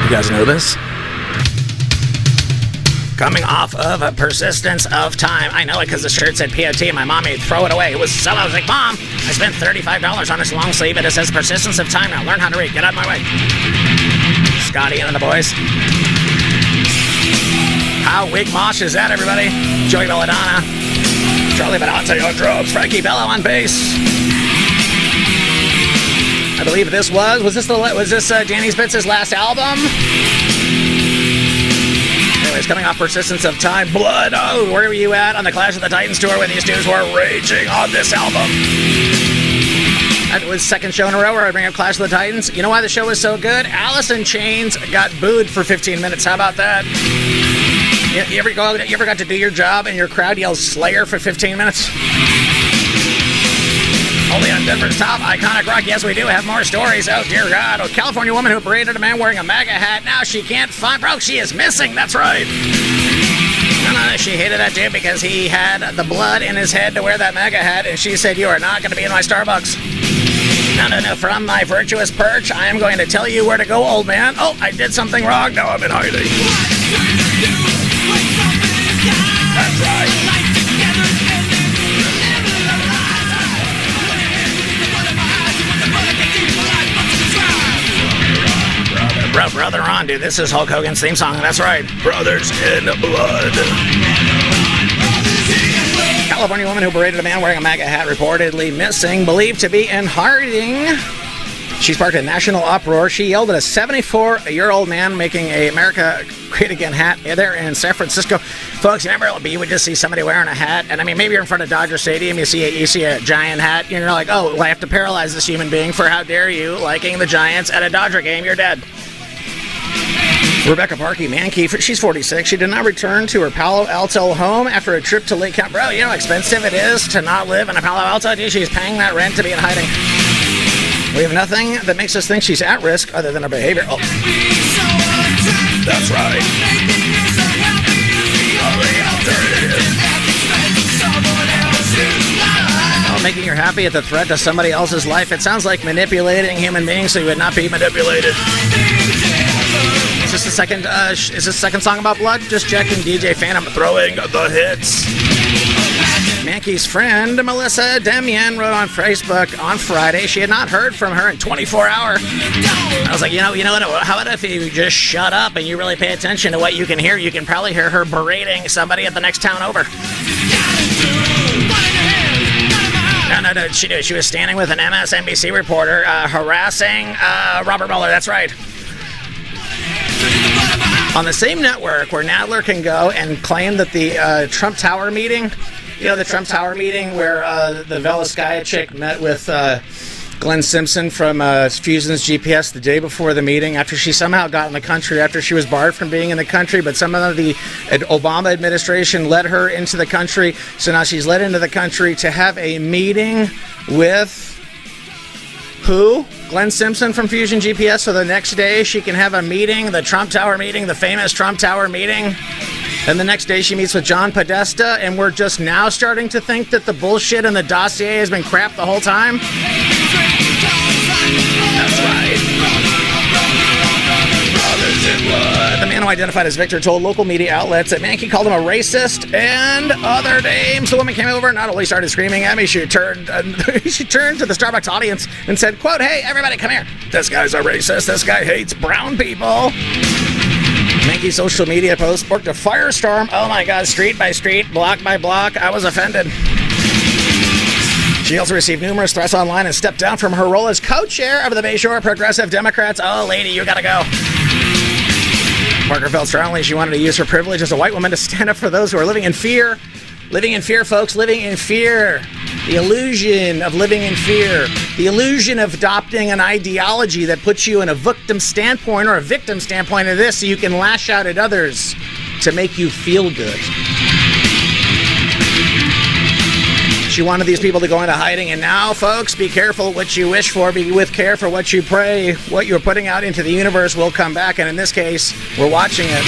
You guys know this? Coming off of a persistence of time. I know it because the shirt said POT and my mom made throw it away. It was so I was like, Mom, I spent $35 on this long sleeve and it says persistence of time. Now learn how to read. Get out of my way. Scotty and the boys. How Wig Mosh is that, everybody? Joey Belladonna. Charlie Benante on drums. Frankie Bello on bass. I believe this was this Danny Spitz's last album? Anyways, coming off Persistence of Time, Blood. Oh, where were you at on the Clash of the Titans tour when these dudes were raging on this album? That was second show in a row where I bring up Clash of the Titans. You know why the show was so good? Alice in Chains got booed for 15 minutes. How about that? You ever got to do your job and your crowd yells Slayer for 15 minutes? Only on Denver's top iconic rock. Yes, we do have more stories. Oh, dear God. A California woman who paraded a man wearing a MAGA hat. Now she can't find... Bro, she is missing. That's right. No, she hated that dude because he had the blood in his head to wear that MAGA hat, and she said, you are not going to be in my Starbucks. No. From my virtuous perch, I am going to tell you where to go, old man. Oh, I did something wrong. Now I'm in hiding. That's right. Brother on, dude. This is Hulk Hogan's theme song. That's right. Brothers in Blood. California woman who berated a man wearing a MAGA hat reportedly missing, believed to be in hiding. She sparked a national uproar. She yelled at a 74-year-old man making a America Great Again hat there in San Francisco. Folks, you remember you would just see somebody wearing a hat, and I mean, maybe you're in front of Dodger Stadium, you see a Giant hat, and you're like, oh, well, I have to paralyze this human being for how dare you liking the Giants at a Dodger game. You're dead. Rebecca Parkey Mankeefer, she's 46. She did not return to her Palo Alto home after a trip to Lake County. Bro, you know how expensive it is to not live in a Palo Alto? Dude, she's paying that rent to be in hiding. We have nothing that makes us think she's at risk other than her behavior. Oh. That's right. Oh, making her happy at the threat to somebody else's life. It sounds like manipulating human beings so you would not be manipulated. Is this the second song about blood? Just checking. DJ Phantom throwing the hits. Mankey's friend, Melissa Demian, wrote on Facebook on Friday she had not heard from her in 24 hours. I was like, you know what? How about if you just shut up and you really pay attention to what you can hear? You can probably hear her berating somebody at the next town over. No, she was standing with an MSNBC reporter harassing Robert Mueller. That's right. On the same network where Nadler can go and claim that the Trump Tower meeting, the Trump Tower meeting where the Veloskaya chick met with Glenn Simpson from Fusion's GPS the day before the meeting after she somehow got in the country, after she was barred from being in the country, but some of the Obama administration let her into the country, so now she's let into the country to have a meeting with who? Glenn Simpson from Fusion GPS, so the next day she can have a meeting, the Trump Tower meeting, the famous Trump Tower meeting. Then the next day she meets with John Podesta, and we're just now starting to think that the bullshit in the dossier has been crap the whole time. That's right. The man who identified as Victor told local media outlets that Mankey called him a racist and other names. The woman came over and not only started screaming at me, she turned to the Starbucks audience and said, quote, hey, everybody come here. This guy's a racist. This guy hates brown people. Mankey's social media post sparked a firestorm. Oh my God, street by street, block by block. I was offended. She also received numerous threats online and stepped down from her role as co-chair of the Bayshore Progressive Democrats. Oh, lady, you gotta go. Parker felt strongly she wanted to use her privilege as a white woman to stand up for those who are living in fear. Living in fear, folks, living in fear. The illusion of living in fear. The illusion of adopting an ideology that puts you in a victim standpoint or a victim standpoint of this so you can lash out at others to make you feel good. She wanted these people to go into hiding, and now, folks, be careful what you wish for. Be with care for what you pray. What you're putting out into the universe will come back, and in this case, we're watching it.